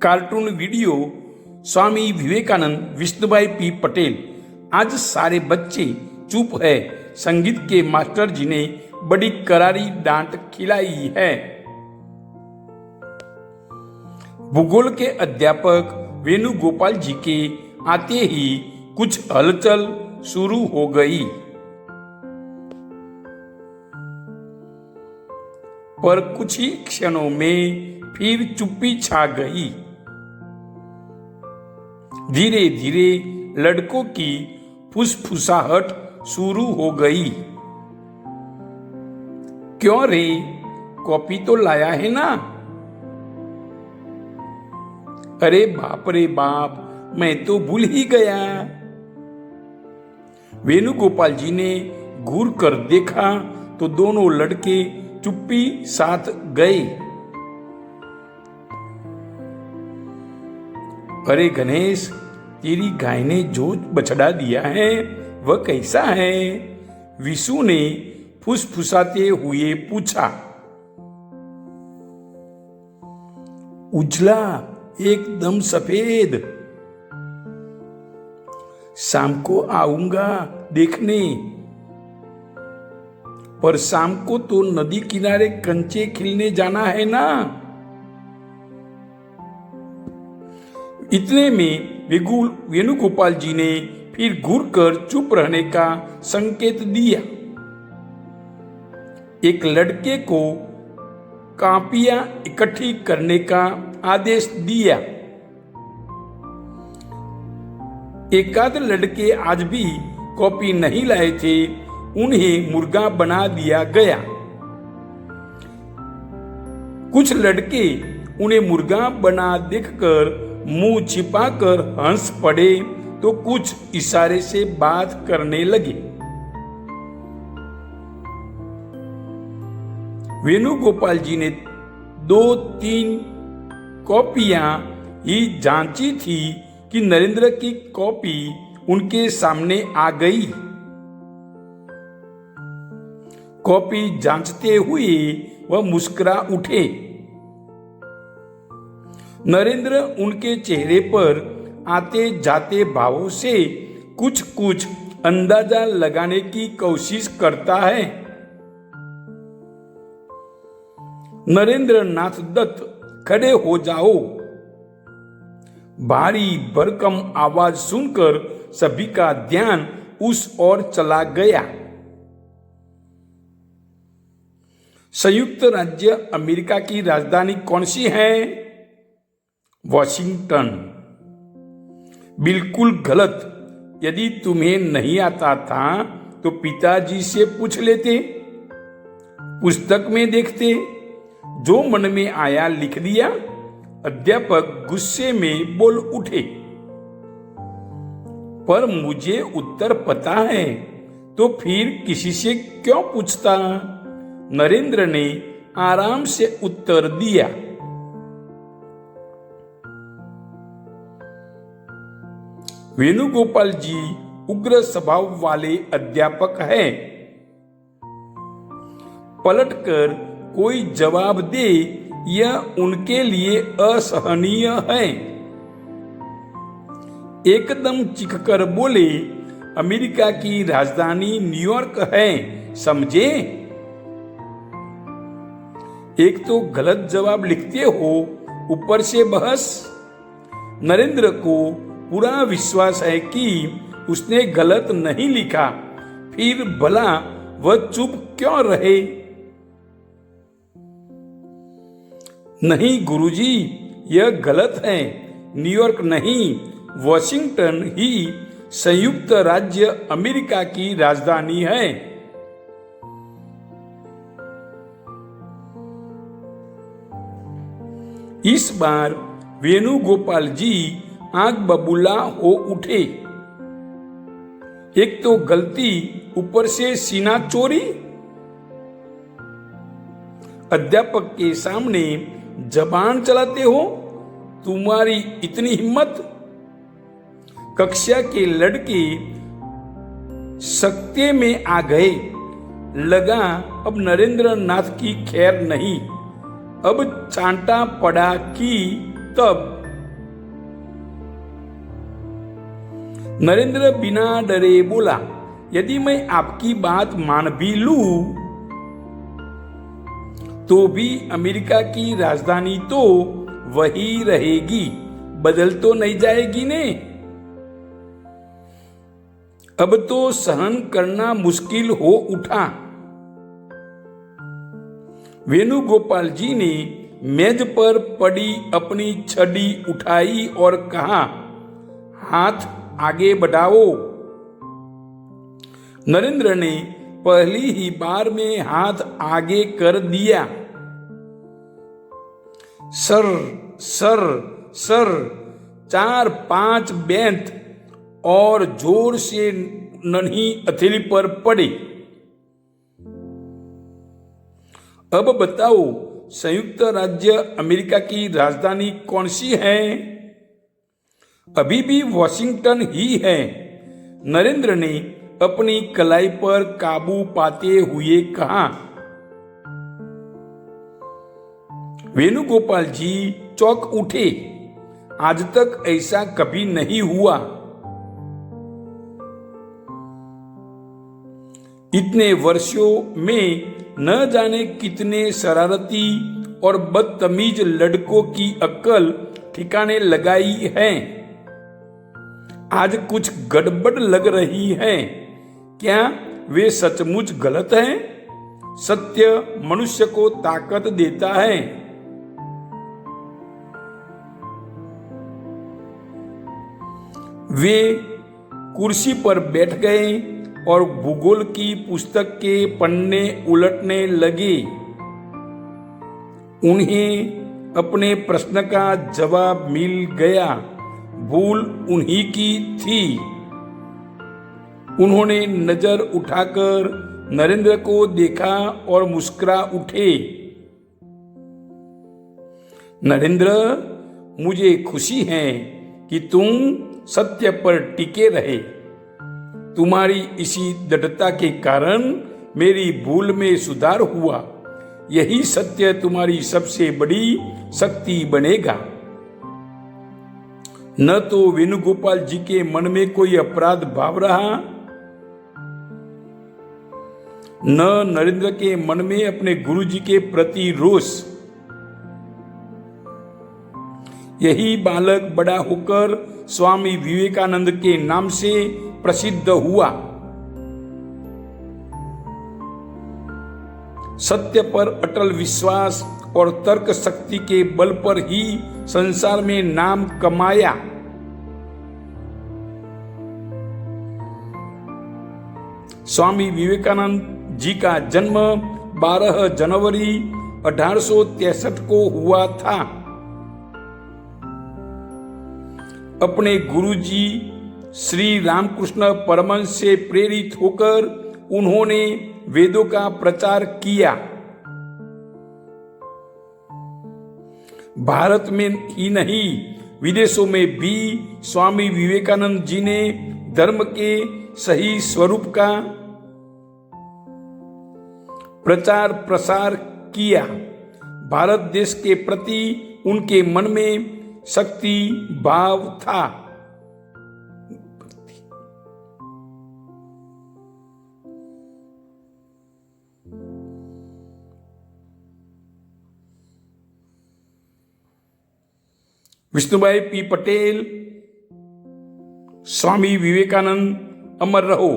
Cartoon video Swami Vivekananda Vishnubhai P Patel. आज सारे बच्चे चुप है। संगीत के मास्टर जी ने बड़ी करारी डांट खिलाई है। भूगोल के अध्यापक वेणुगोपाल जी के आते ही कुछ हलचल शुरू हो गई, पर कुछ ही क्षणों में फिर चुप्पी छा गई। धीरे धीरे लड़कों की फुसफुसाहट शुरू हो गई। क्यों रे, कॉपी तो लाया है ना? अरे बाप रे बाप, मैं तो भूल ही गया। वेणुगोपाल जी ने घूर कर देखा तो दोनों लड़के चुप्पी साथ गए। अरे गणेश, तेरी गाय ने जो बछड़ा दिया है वह कैसा है? विशु ने फुसफुसाते हुए पूछा। उजला, एकदम सफेद। शाम को आऊंगा देखने। पर शाम को तो नदी किनारे कंचे खिलने जाना है ना। इतने में वेणुगोपाल जी ने फिर घूर कर चुप रहने का संकेत दिया। एक लड़के को कापियां इकट्ठी करने का आदेश दिया। एकाध लड़के आज भी कॉपी नहीं लाए थे, उन्हें मुर्गा बना दिया गया। कुछ लड़के उन्हें मुर्गा बना देखकर मुंह छिपाकर हंस पड़े तो कुछ इशारे से बात करने लगे। वेणुगोपाल जी ने 2-3 कॉपियां ही जांची थी कि नरेंद्र की कॉपी उनके सामने आ गई। कॉपी जांचते हुए वह मुस्कुरा उठे। नरेंद्र उनके चेहरे पर आते जाते भावों से कुछ कुछ अंदाजा लगाने की कोशिश करता है। नरेंद्र नाथ दत्त, खड़े हो जाओ। भारी भरकम आवाज सुनकर सभी का ध्यान उस ओर चला गया। संयुक्त राज्य अमेरिका की राजधानी कौन सी है? वॉशिंगटन। बिल्कुल गलत। यदि तुम्हें नहीं आता था तो पिताजी से पूछ लेते, पुस्तक में देखते। जो मन में आया लिख दिया। अध्यापक गुस्से में बोल उठे। पर मुझे उत्तर पता है, तो फिर किसी से क्यों पूछता? नरेंद्र ने आराम से उत्तर दिया। वेणुगोपाल जी उग्र स्वभाव वाले अध्यापक हैं। पलटकर कोई जवाब दे यह उनके लिए असहनीय है। एकदम चीखकर बोले, अमेरिका की राजधानी न्यूयॉर्क है, समझे? एक तो गलत जवाब लिखते हो, ऊपर से बहस। नरेंद्र को पूरा विश्वास है कि उसने गलत नहीं लिखा, फिर भला वह चुप क्यों रहे? नहीं गुरुजी, यह गलत है। न्यूयॉर्क नहीं, वॉशिंगटन ही संयुक्त राज्य अमेरिका की राजधानी है। इस बार वेणुगोपाल जी आंख बबूला हो उठे। एक तो गलती, ऊपर से सीना चोरी। अध्यापक के सामने जबान चलाते हो? तुम्हारी इतनी हिम्मत? कक्षा के लड़के सकते में आ गए। लगा अब नरेंद्र नाथ की खैर नहीं। अब चांटा पड़ा कि तब नरेंद्र बिना डरे बोला, यदि मैं आपकी बात मान भी लूं तो भी अमेरिका की राजधानी तो वही रहेगी, बदल तो नहीं जाएगी ने। अब तो सहन करना मुश्किल हो उठा। वेणुगोपाल जी ने मेज पर पड़ी अपनी छड़ी उठाई और कहा, हाथ आगे बढ़ाओ। नरेंद्र ने पहली ही बार में हाथ आगे कर दिया। सर सर सर 4-5 बेंत और जोर से नन्ही हथेली पर पड़े। अब बताओ, संयुक्त राज्य अमेरिका की राजधानी कौन सी है? अभी भी वॉशिंगटन ही है। नरेंद्र ने अपनी कलाई पर काबू पाते हुए कहा। वेणुगोपाल जी चौंक उठे। आज तक ऐसा कभी नहीं हुआ। इतने वर्षों में न जाने कितने शरारती और बदतमीज लड़कों की अक्ल ठिकाने लगाई है। आज कुछ गड़बड़ लग रही है। क्या वे सचमुच गलत हैं? सत्य मनुष्य को ताकत देता है। वे कुर्सी पर बैठ गए और भूगोल की पुस्तक के पन्ने उलटने लगे। उन्हें अपने प्रश्न का जवाब मिल गया। भूल उन्हीं की थी। उन्होंने नजर उठाकर नरेंद्र को देखा और मुस्कुरा उठे। नरेंद्र, मुझे खुशी है कि तुम सत्य पर टिके रहे। तुम्हारी इसी दृढ़ता के कारण मेरी भूल में सुधार हुआ। यही सत्य तुम्हारी सबसे बड़ी शक्ति बनेगा। न तो वेणुगोपाल जी के मन में कोई अपराध भाव रहा, न नरेंद्र के मन में अपने गुरु जी के प्रति रोष। यही बालक बड़ा होकर स्वामी विवेकानंद के नाम से प्रसिद्ध हुआ। सत्य पर अटल विश्वास और तर्क शक्ति के बल पर ही संसार में नाम कमाया। स्वामी विवेकानंद जी का जन्म 12 जनवरी 1863 को हुआ था। अपने गुरुजी श्री रामकृष्ण परमहंस से प्रेरित होकर उन्होंने वेदों का प्रचार किया। भारत में ही नहीं, विदेशों में भी स्वामी विवेकानंद जी ने धर्म के सही स्वरूप का प्रचार प्रसार किया। भारत देश के प्रति उनके मन में शक्ति भाव था। विष्णुभाई पी पटेल, स्वामी विवेकानंद, अमर रहो।